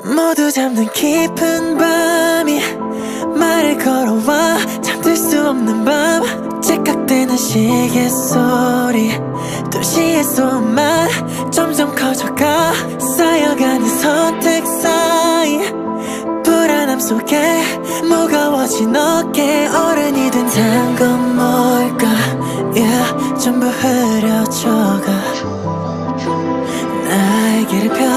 모두 잠든 깊은 밤이 말을 걸어와 잠들 수 없는 밤 째깍대는 시계 소리 도시의 소음만 점점 커져가 쌓여가는 선택 사이 불안함 속에 무거워진 어깨 어른이 된다는 건 뭘까 yeah, 전부 흐려져가 나의 길을 펴